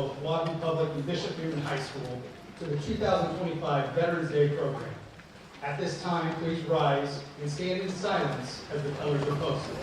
both Wahoo Public and Bishop Newton High School to the 2025 Veterans Day program. At this time, please rise and stand in silence as the colors are posted.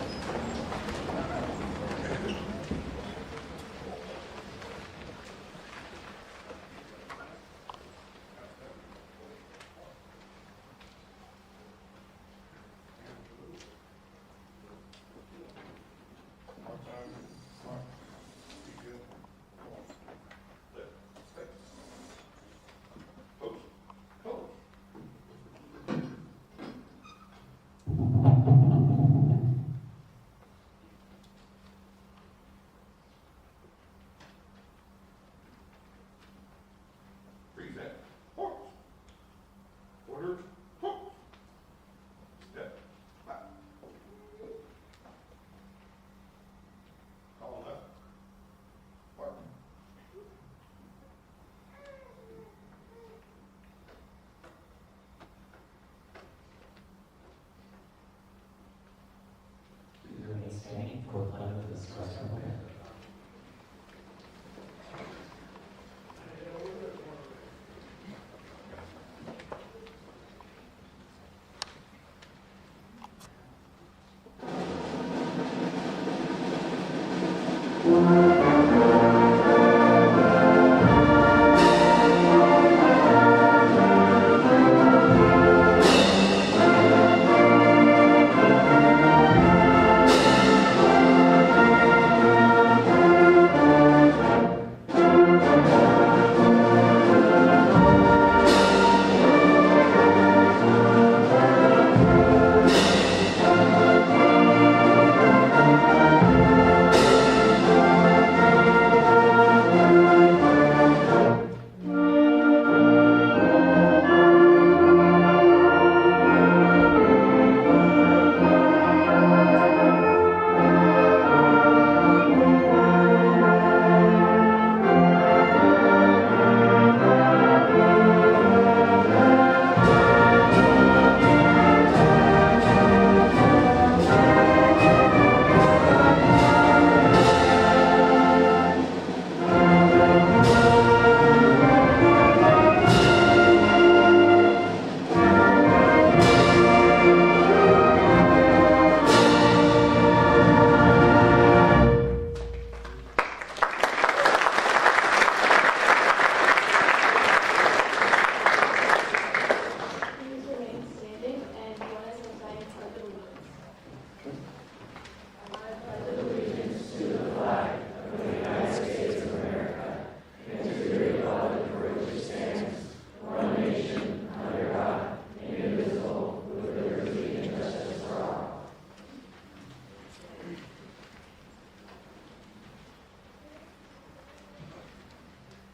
Standing for the pledge of this Christ of America.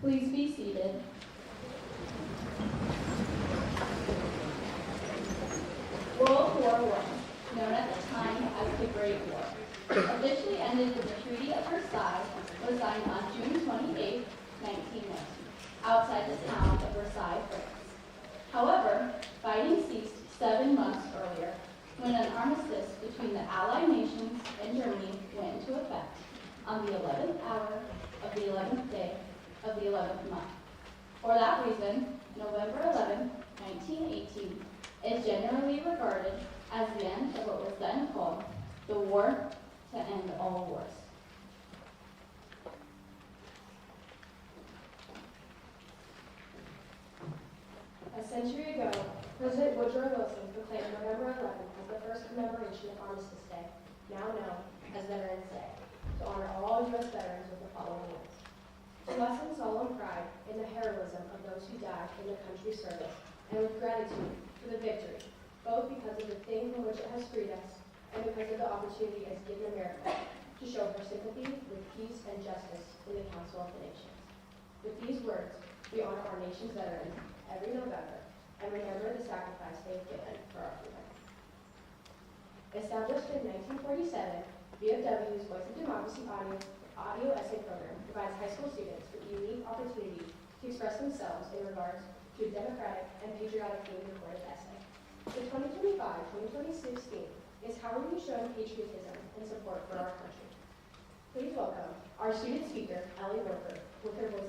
Please be seated. World War I, known at the time as the Great War, officially ended with the Treaty of Versailles, was signed on June 28, 1990, outside the town of Versailles, France. However, fighting ceased 7 months earlier when an armistice between the Allied nations and Germany went into effect on the 11th hour of the 11th day of the 11th month. For that reason, November 11, 1918 is generally regarded as the end of what was then called the War to End All Wars. A century ago, President Woodrow Wilson proclaimed November 11th as the first commemoration of Armistice Day, now known as Veterans Day, to honor all U.S. veterans with the following words. To lessen solemn pride in the heroism of those who died in the country's service, and with gratitude for the victory, both because of the thing from which it has freed us, and because of the opportunity it has given America to show her sympathy with peace and justice in the Council of the Nations. With these words, we honor our nation's veterans every November, and remember the sacrifice they have given for our freedom. Established in 1947, VFW's Voice of Democracy audio essay program provides high school students with a unique opportunity to express themselves in regards to a democratic and patriotically recorded essay. The 2025-2026 theme is How Are We Showing Patriotism and Support for Our Country? Please welcome our student speaker, Ellie Roper, with her voice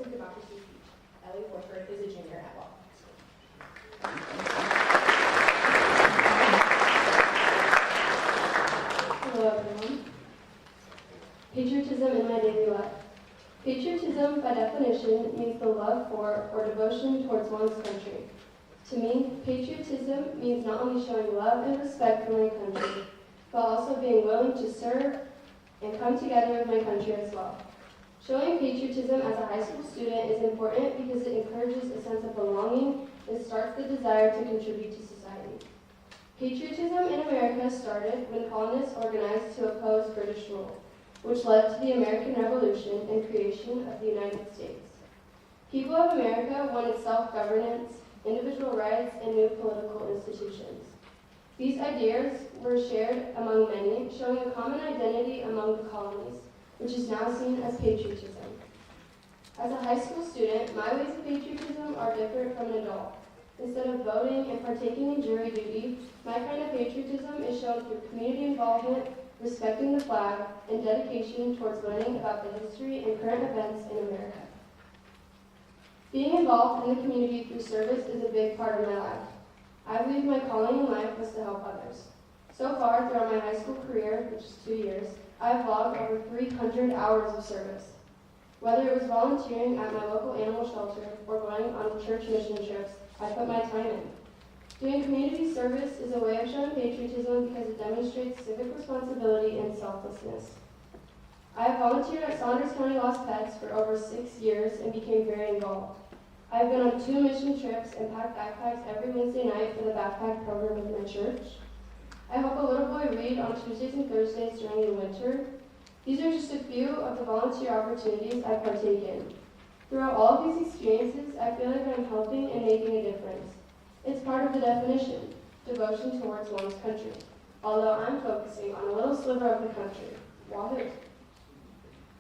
Patriotism, by definition, means the love for or devotion towards one's country. To me, patriotism means not only showing love and respect for my country, but also being willing to serve and come together with my country as well. Showing patriotism as a high school student is important because it encourages a sense of belonging and starts the desire to contribute to society. Patriotism in America started when colonists organized to oppose British rule, which led to the American Revolution and creation of the United States. People of America wanted self-governance, individual rights, and new political institutions. These ideas were shared among many, showing a common identity among the colonies, which is now seen as patriotism. As a high school student, my ways of patriotism are different from an adult. Instead of voting and partaking in jury duty, my kind of patriotism is shown through community involvement, respecting the flag, and dedication towards learning about the history and current events in America. Being involved in the community through service is a big part of my life. I believe my calling in life was to help others. So far, throughout my high school career, which is 2 years, I have logged over 300 hours of service. Whether it was volunteering at my local animal shelter or going on church mission trips, I put my time in. Doing community service is a way of showing patriotism because it demonstrates civic responsibility and selflessness. I have volunteered at Saunders County Lost Pets for over 6 years and became very involved. I have been on 2 mission trips and packed backpacks every Wednesday night for the backpack program with my church. I help a little boy read on Tuesdays and Thursdays during the winter. These are just a few of the volunteer opportunities I partake in. Throughout all of these experiences, I feel like I'm helping and making a difference. It's part of the definition, devotion towards one's country, although I'm focusing on a little sliver of the country, Wahoo.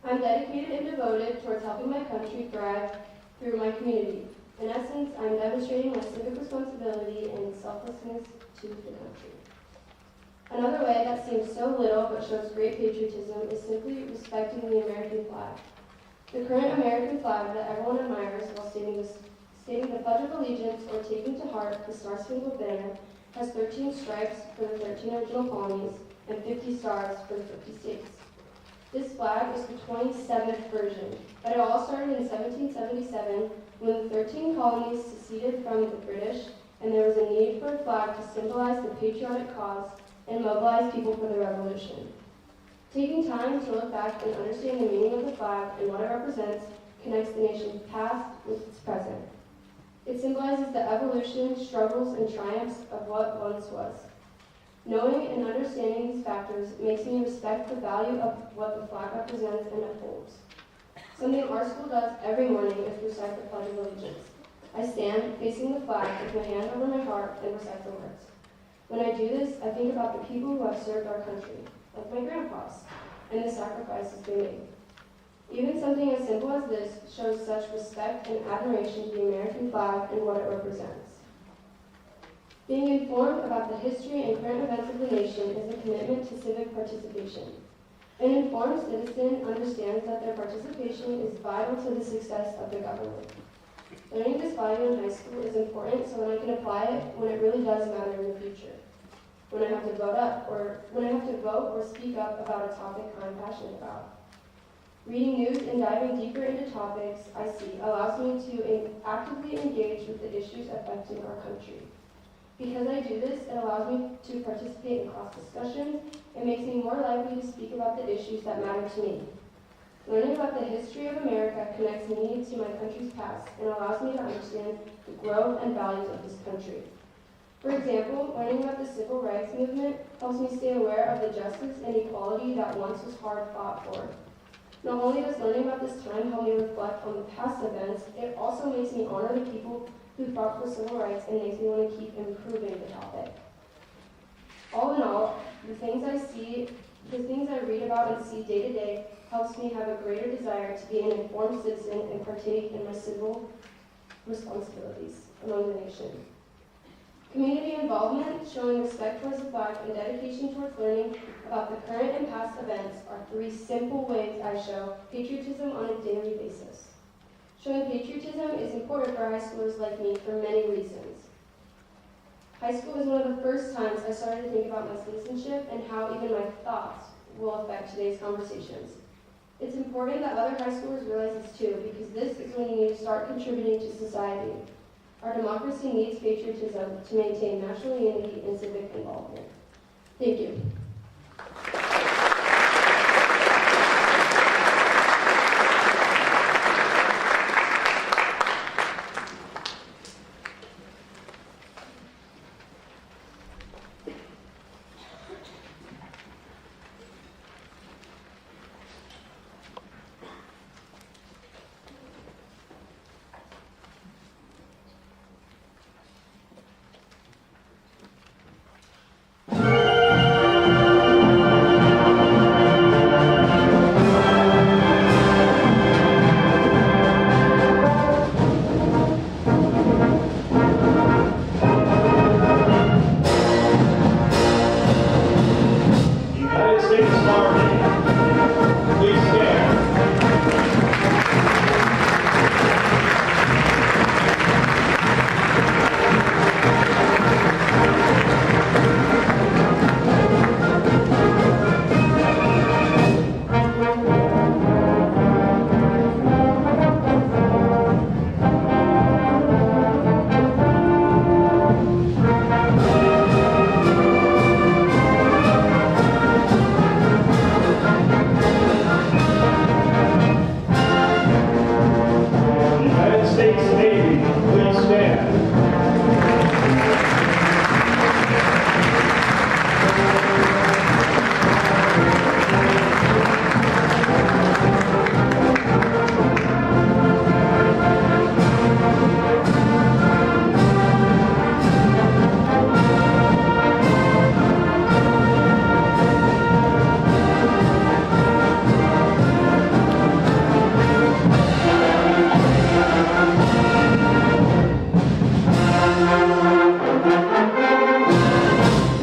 I'm dedicated and devoted towards helping my country thrive through my community. In essence, I'm demonstrating my civic responsibility and selflessness to the country. Another way that seems so little but shows great patriotism is simply respecting the American flag. The current American flag that everyone admires while stating the Pledge of Allegiance or taking to heart the Star-Spangled Banner has 13 stripes for the 13 original colonies and 50 stars for the 50 states. This flag is the 27th version, but it all started in 1777 when the 13 colonies seceded from the British and there was a need for a flag to symbolize the patriotic cause and mobilize people for the revolution. Taking time to look back and understand the meaning of the flag and what it represents connects the nation's past with its present. It symbolizes the evolution, struggles, and triumphs of what once was. Knowing and understanding these factors makes me respect the value of what the flag represents and upholds. Something our school does every morning is recite the Pledge of Allegiance. I stand facing the flag with my hand over my heart and recite the words. When I do this, I think about the people who have served our country, like my grandpas, and the sacrifices they made. Even something as simple as this shows such respect and admiration to the American flag and what it represents. Being informed about the history and current events of the nation is a commitment to civic participation. An informed citizen understands that their participation is vital to the success of the government. Learning this value in high school is important so that I can apply it when it really does matter in the future. When I have to vote or speak up about a topic I'm passionate about. Reading news and diving deeper into topics I see allows me to actively engage with the issues affecting our country. Because I do this, it allows me to participate in class discussions and makes me more likely to speak about the issues that matter to me. Learning about the history of America connects me to my country's past and allows me to understand the growth and values of this country. For example, learning about the civil rights movement helps me stay aware of the justice and equality that once was hard fought for. Not only does learning about this time help me reflect on the past events, it also makes me honor the people who fought for civil rights and makes me want to keep improving the topic. All in all, the things I read about and see day to day helps me have a greater desire to be an informed citizen and partake in my civil responsibilities among the nation. Community involvement, showing respect towards the flag, and dedication towards learning about the current and past events are 3 simple ways I show patriotism on a daily basis. Showing patriotism is important for high schoolers like me for many reasons. High school was one of the first times I started to think about my citizenship and how even my thoughts will affect today's conversations. It's important that other high schoolers realize this too, because this is when you need to start contributing to society. Our democracy needs patriotism to maintain national unity and civic involvement. Thank you. United States Army, please stand. United States Navy, please stand.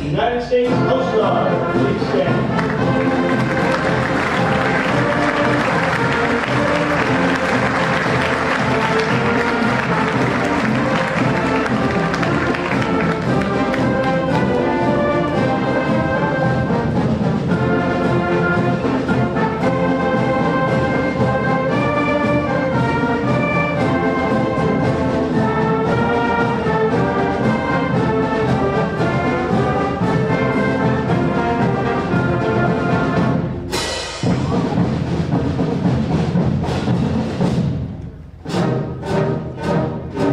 United States Coast Guard, please stand.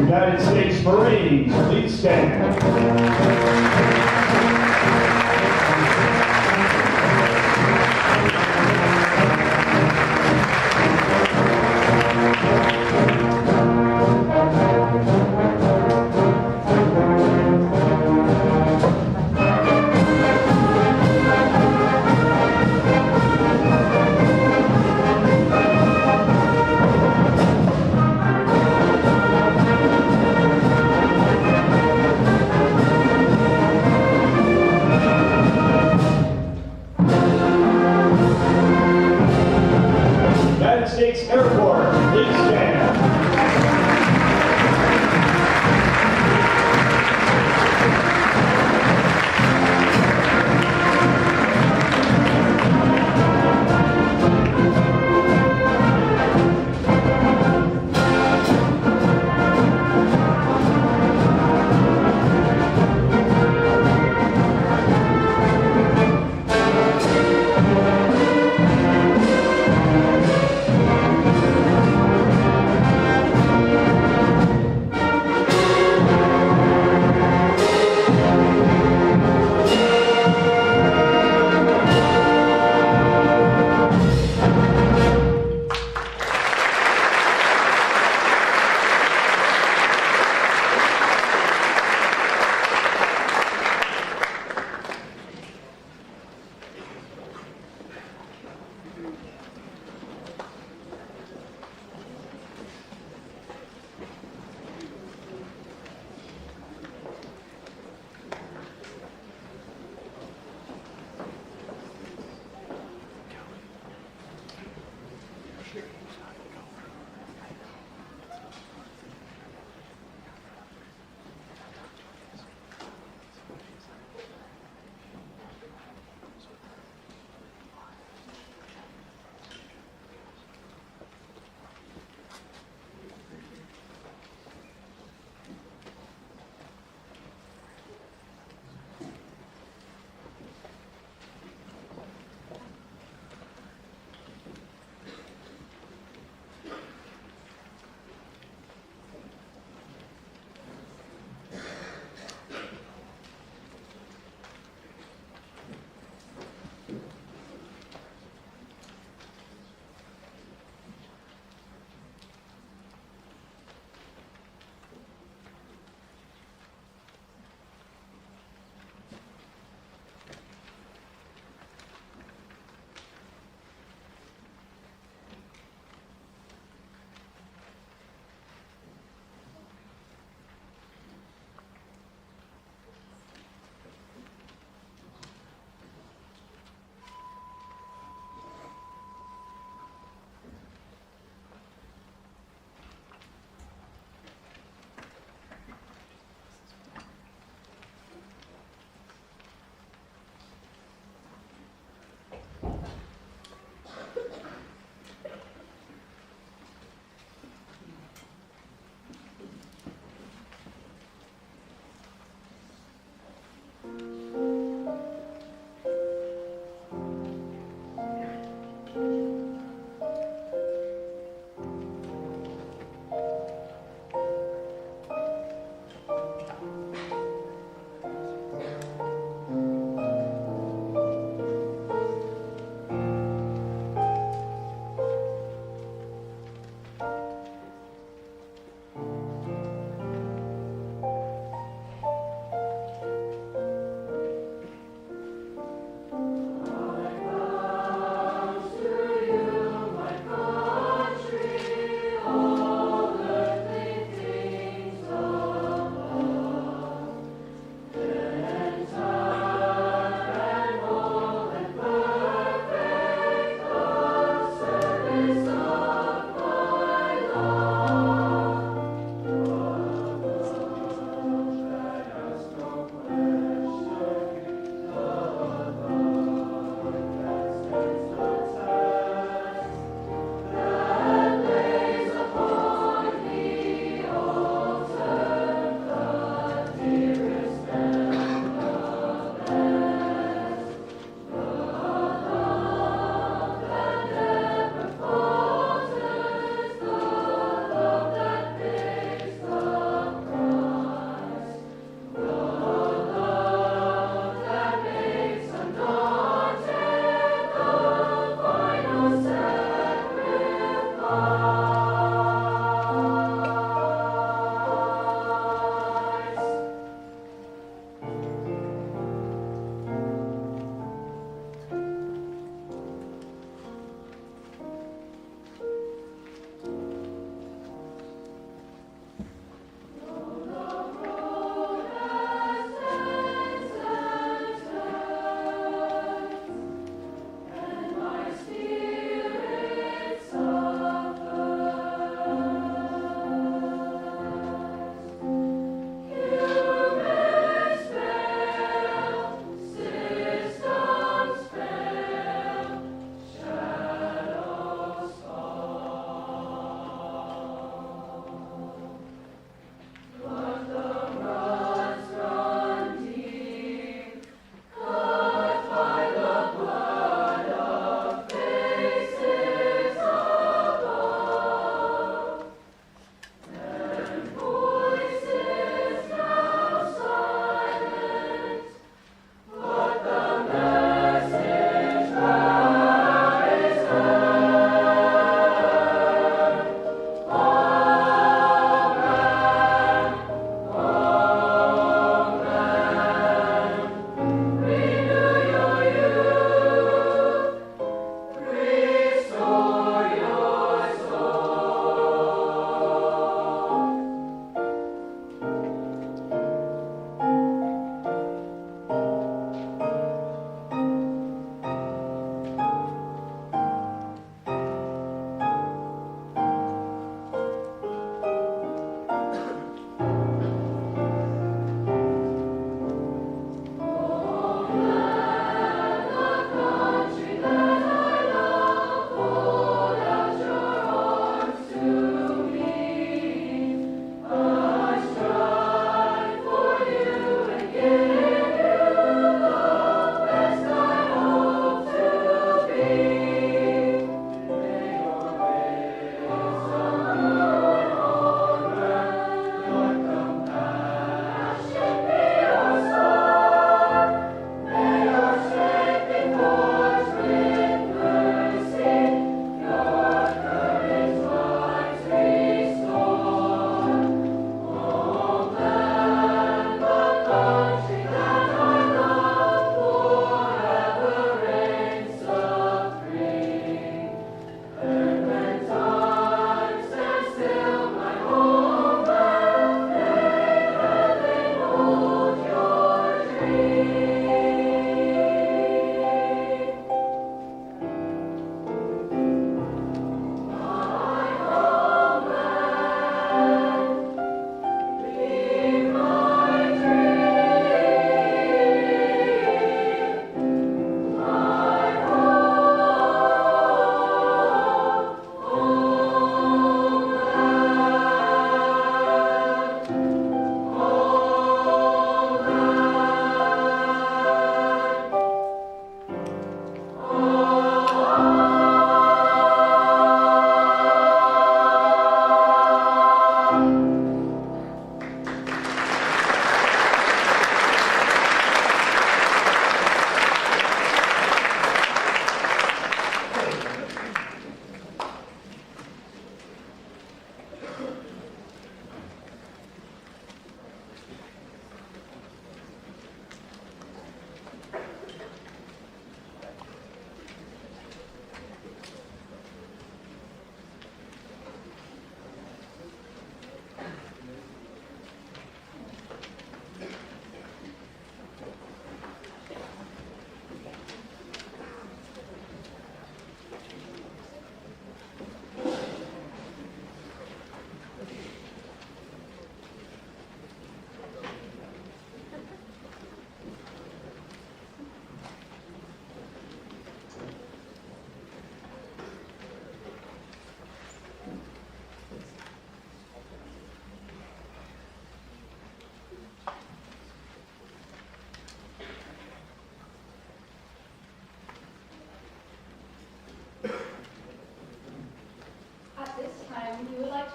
United States Marines, please stand.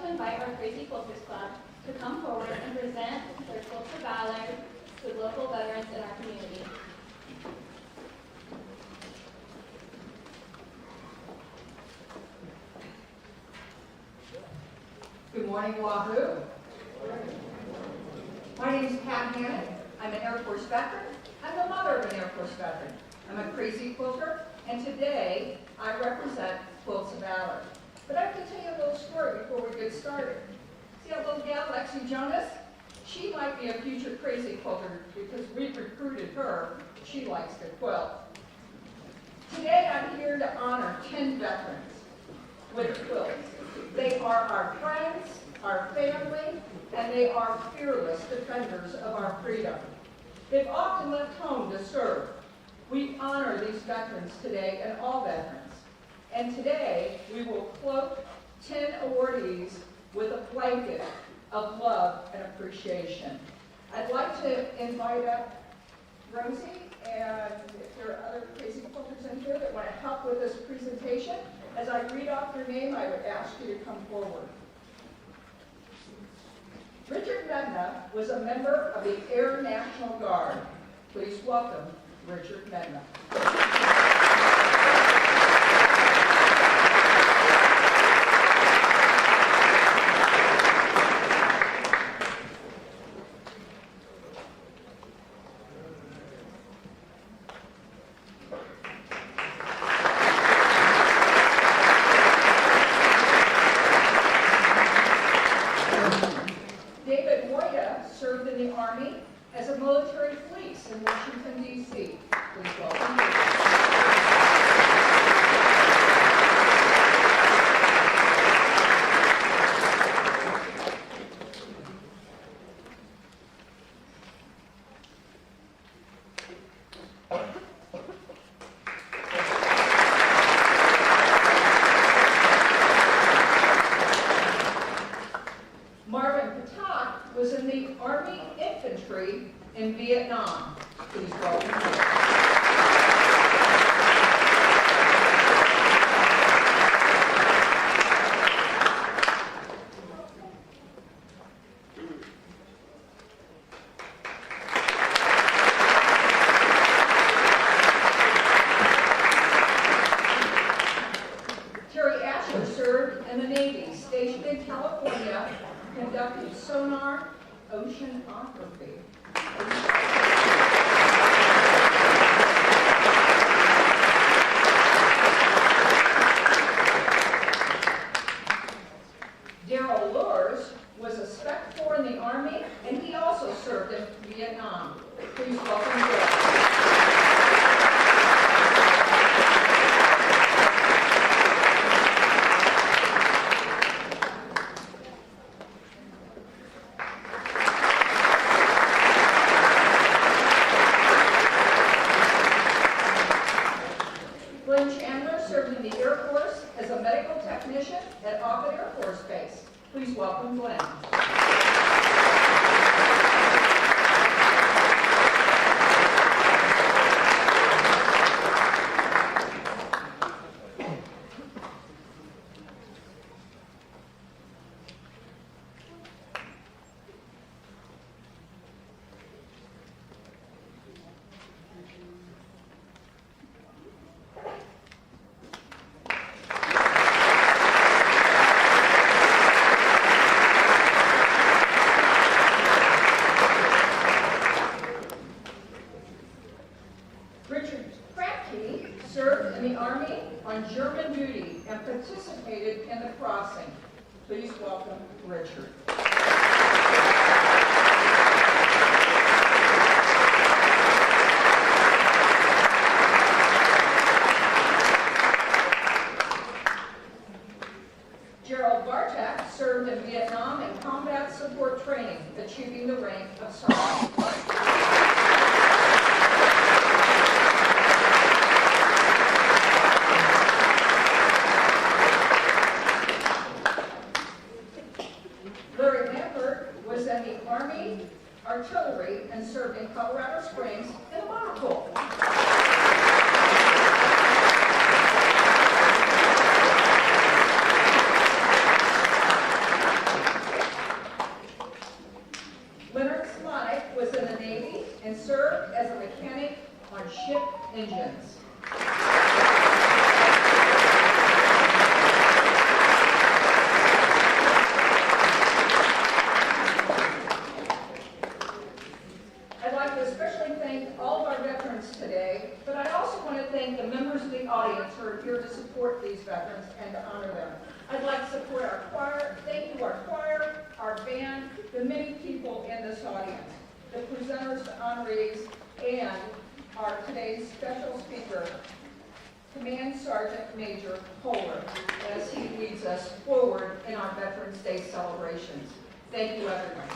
to invite our Crazy Quilters Club to come forward and present their Quilts of Valor to local veterans in our community. Good morning, Wahoo. My name is Pat Hannon. I'm an Air Force veteran. I'm the mother of an Air Force veteran. I'm a crazy quilter, and today I represent Quilts of Valor. But I have to tell you a little story before we get started. See that little gal, Lexi Jonas? She might be a future crazy quilter because we've recruited her. She likes to quilt. Today I'm here to honor 10 veterans with quilts. They are our friends, our family, and they are fearless defenders of our freedom. They've often left home to serve. We honor these veterans today and all veterans. And today we will cloak 10 awardees with a blanket of love and appreciation. I'd like to invite up Rosie, and if there are other crazy quilters in here that want to help with this presentation, as I read off your name, I would ask you to come forward. Richard Medna was a member of the Air National Guard. Please welcome Richard Medna. In Vietnam. Please welcome him. Terry Asher served in the Navy, stationed in California, conducting sonar oceanography. Darrell Lures was a Spec 4 in the Army, and he also served in Vietnam. Please welcome Darrell. Please welcome Glenn. Served in the Army on German duty and participated in the crossing. Please welcome Richard. Gerald Bartek served in Vietnam in combat support training, achieving the rank of sergeant. Artillery and served in Colorado Springs in the Motor Corps. engines. I'd like to especially thank all of our veterans today, but I also want to thank the members of the audience who are here to support these veterans and to honor them. I'd like to support our choir, thank you our choir, our band, the many people in this audience, the presenters, the honorees, and our today's special speaker, Command Sergeant Major Kohler, as he leads us forward in our Veterans Day celebrations. Thank you, everyone.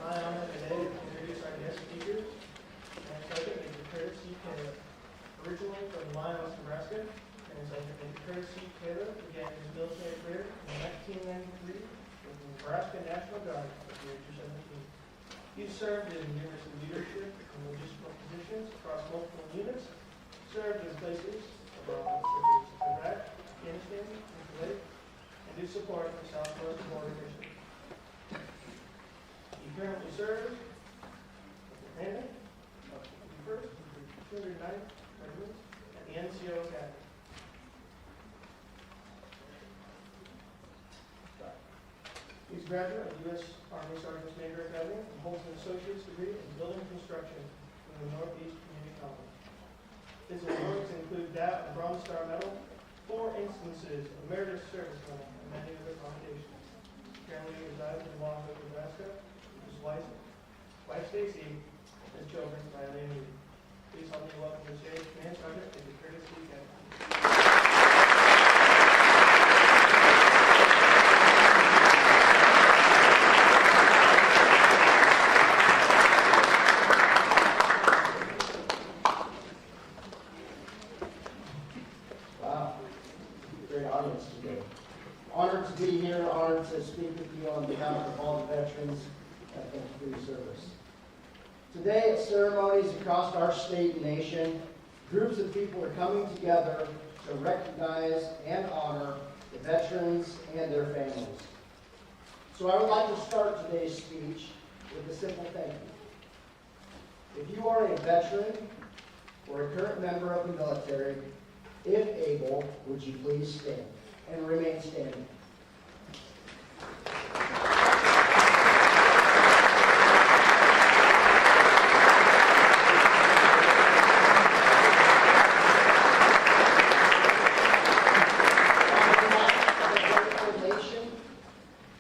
My honor today to introduce our guest speaker, and Sergeant Major Curtis C. Taylor. Originally from Miles, Nebraska, and Sergeant Major Curtis C. Taylor began his military career in 1993 with the Nebraska National Guard at the age of 17. He served in numerous leadership and logistical positions across multiple units, served in places such as Iraq, Afghanistan, and Kuwait, and did support the Southwest Border Mission. He currently serves as a commandant of the 51st and 209th Regiments at the NCO Academy. He's a graduate of the U.S. Army Sergeant's Major Academy and holds an associate's degree in building construction from the Northeast Community College. His awards include that of Bronze Star Medal, 4 instances of Meritorious Service Medal, and many other commendations. Currently resides in Wahoo, Nebraska, with his wife Stacy, and his children, Riley and Lee. Please help me welcome to the stage Command Sergeant Major Curtis C. Taylor. Wow, great audience today. Honored to be here, honored to speak with you on behalf of all the veterans. Thank you for your service. Today at ceremonies across our state and nation, groups of people are coming together to recognize and honor the veterans and their families. So I would like to start today's speech with a simple thank you. If you are a veteran or a current member of the military, if able, would you please stand and remain standing.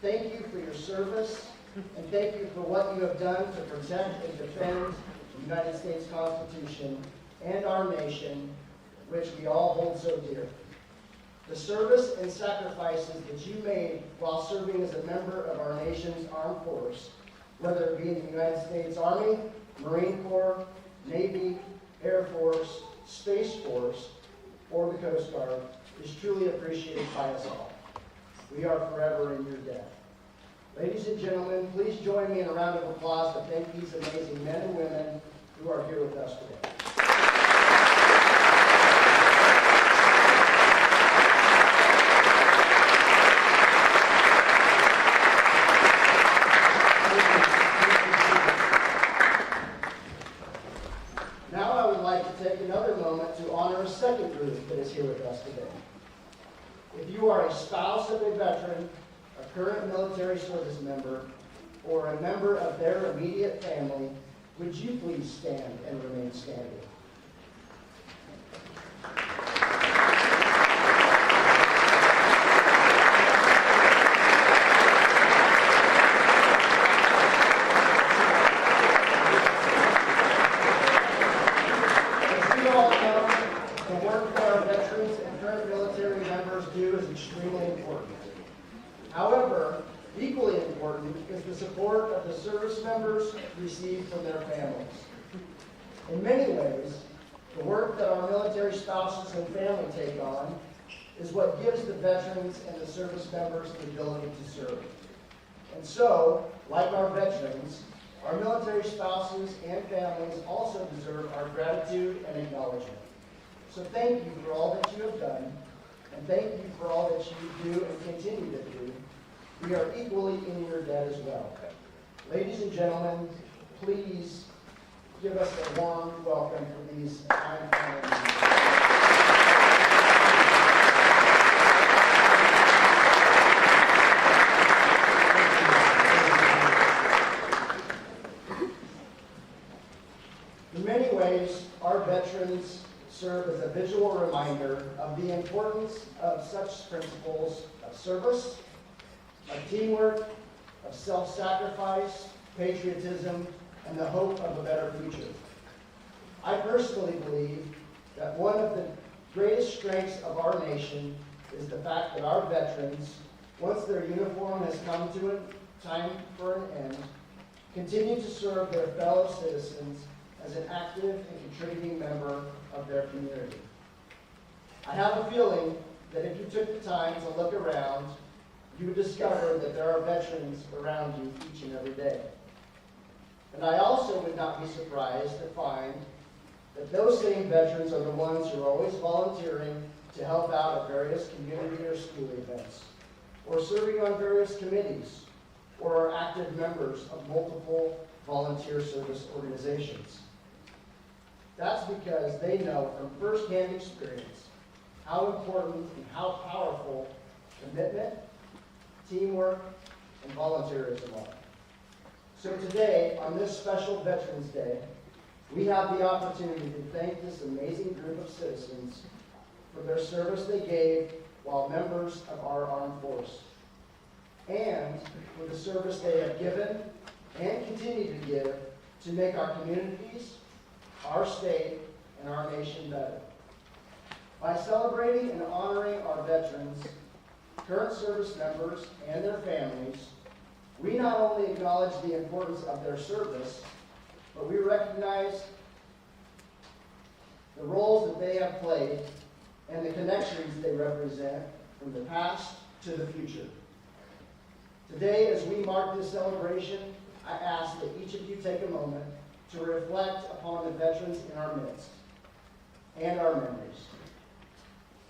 Thank you for your service, and thank you for what you have done to protect and defend the United States Constitution and our nation, which we all hold so dear. The service and sacrifices that you made while serving as a member of our nation's armed force, whether it be in the United States Army, Marine Corps, Navy, Air Force, Space Force, or the Coast Guard, is truly appreciated by us all. We are forever in your debt. Ladies and gentlemen, please join me in a round of applause to thank these amazing men and women who are here with us today. Now I would like to take another moment to honor a second group that is here with us today. If you are a spouse of a veteran, a current military service member, or a member of their immediate family, would you please stand and remain standing? As you all know, the work that our veterans and current military members do is extremely important. However, equally important is the support of the service members receive from their families. In many ways, the work that our military spouses and family take on is what gives the veterans and the service members the ability to serve. And so, like our veterans, our military spouses and families also deserve our gratitude and acknowledgement. So thank you for all that you have done, and thank you for all that you do and continue to do. We are equally in your debt as well. Ladies and gentlemen, please give us a warm welcome for these fine families. In many ways, our veterans serve as a visual reminder of the importance of such principles of service, of teamwork, of self-sacrifice, patriotism, and the hope of a better future. I personally believe that one of the greatest strengths of our nation is the fact that our veterans, once their uniform has come to a time for an end, continue to serve their fellow citizens as an active and contributing member of their community. I have a feeling that if you took the time to look around, you would discover that there are veterans around you each and every day. And I also would not be surprised to find that those same veterans are the ones who are always volunteering to help out at various community or school events, or serving on various committees, or are active members of multiple volunteer service organizations. That's because they know from firsthand experience how important and how powerful commitment, teamwork, and volunteerism are. So today, on this special Veterans Day, we have the opportunity to thank this amazing group of citizens for their service they gave while members of our armed force, and for the service they have given and continue to give to make our communities, our state, and our nation better. By celebrating and honoring our veterans, current service members, and their families, we not only acknowledge the importance of their service, but we recognize the roles that they have played and the connections they represent from the past to the future. Today, as we mark this celebration, I ask that each of you take a moment to reflect upon the veterans in our midst and our memories,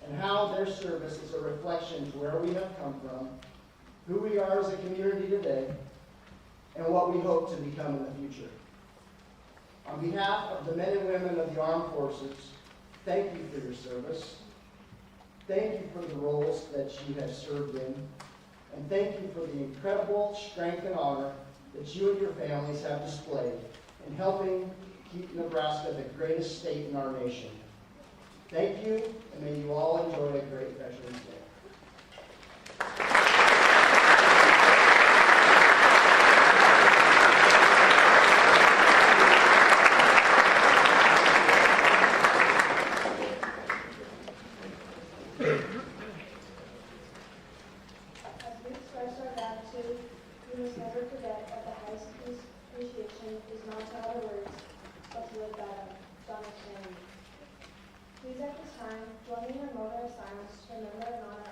and how their service is a reflection to where we have come from, who we are as a community today, and what we hope to become in the future. On behalf of the men and women of the armed forces, thank you for your service. Thank you for the roles that you have served in. And thank you for the incredible strength and honor that you and your families have displayed in helping keep Nebraska the greatest state in our nation. Thank you, and may you all enjoy a great Veterans Day. As we express our gratitude, we must never forget that the highest appreciation is not to utter words, but to live by them. John F. Kennedy. Please at this time, join me in a moment of silence to remember and honor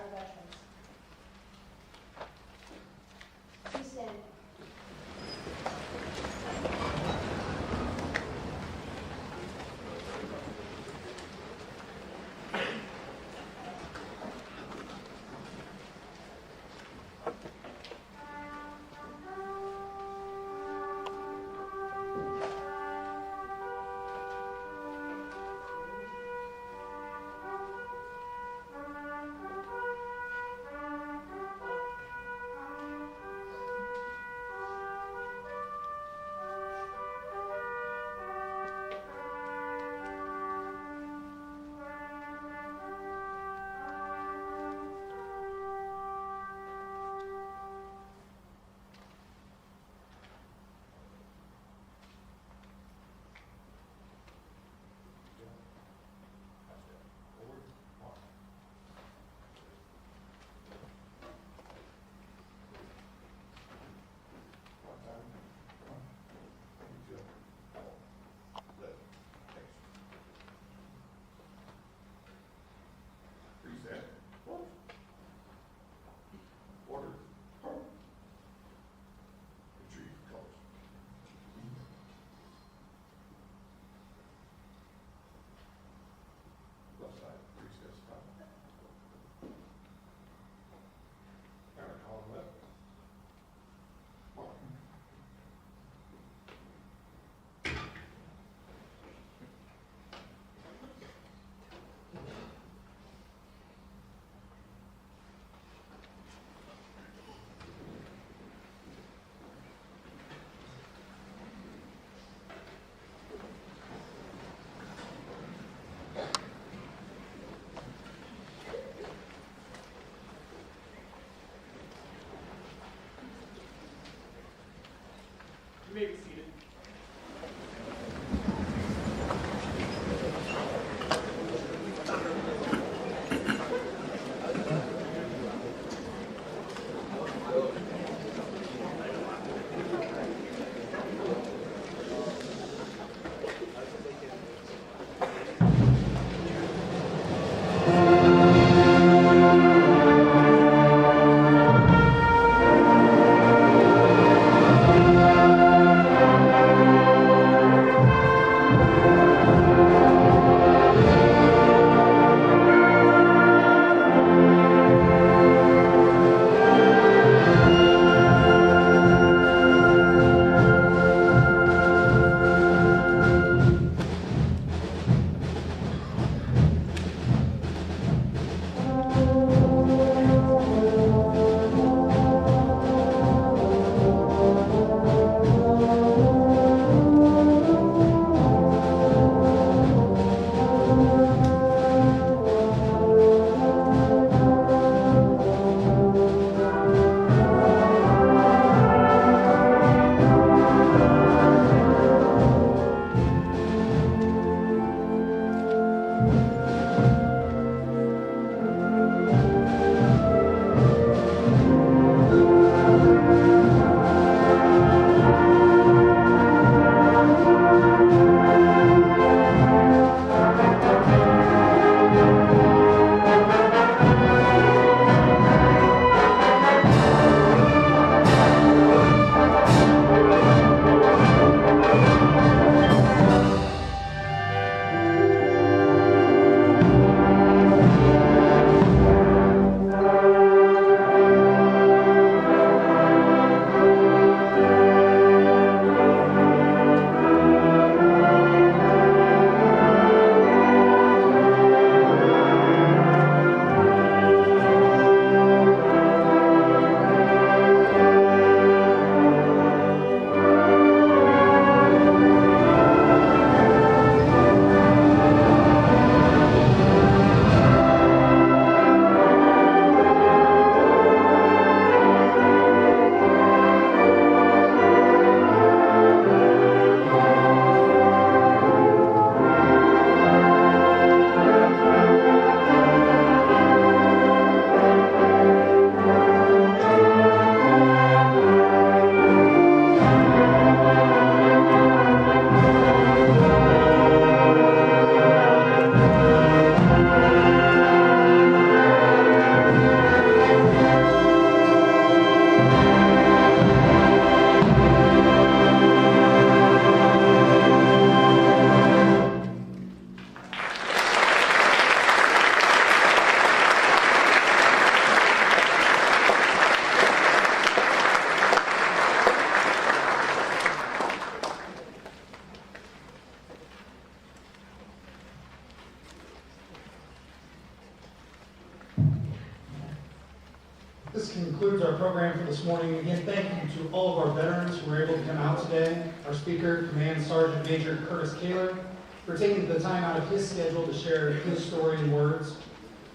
this concludes our program for this morning. Again, thank you to all of our veterans who were able to come out today. Our speaker, Command Sergeant Major Curtis Kaler, for taking the time out of his schedule to share his story in words.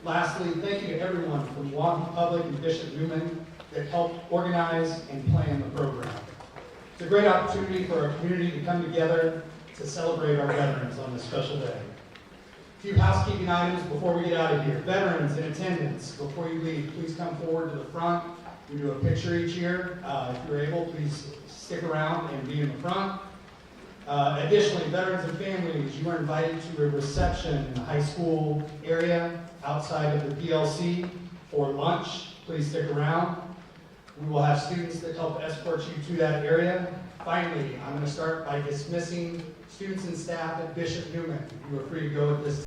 Lastly, thank you to everyone from Wahoo Public and Bishop Newman that helped organize and plan the program. It's a great opportunity for our community to come together to celebrate our veterans on this special day. A few housekeeping items before we get out of here. Veterans in attendance, before you leave, please come forward to the front. We do a picture each year. If you're able, please stick around and be in the front. Additionally, veterans and families, you are invited to a reception in the high school area outside of the PLC for lunch. Please stick around. We will have students that help escort you to that area. Finally, I'm going to start by dismissing students and staff at Bishop Newman. You are free to go at this time.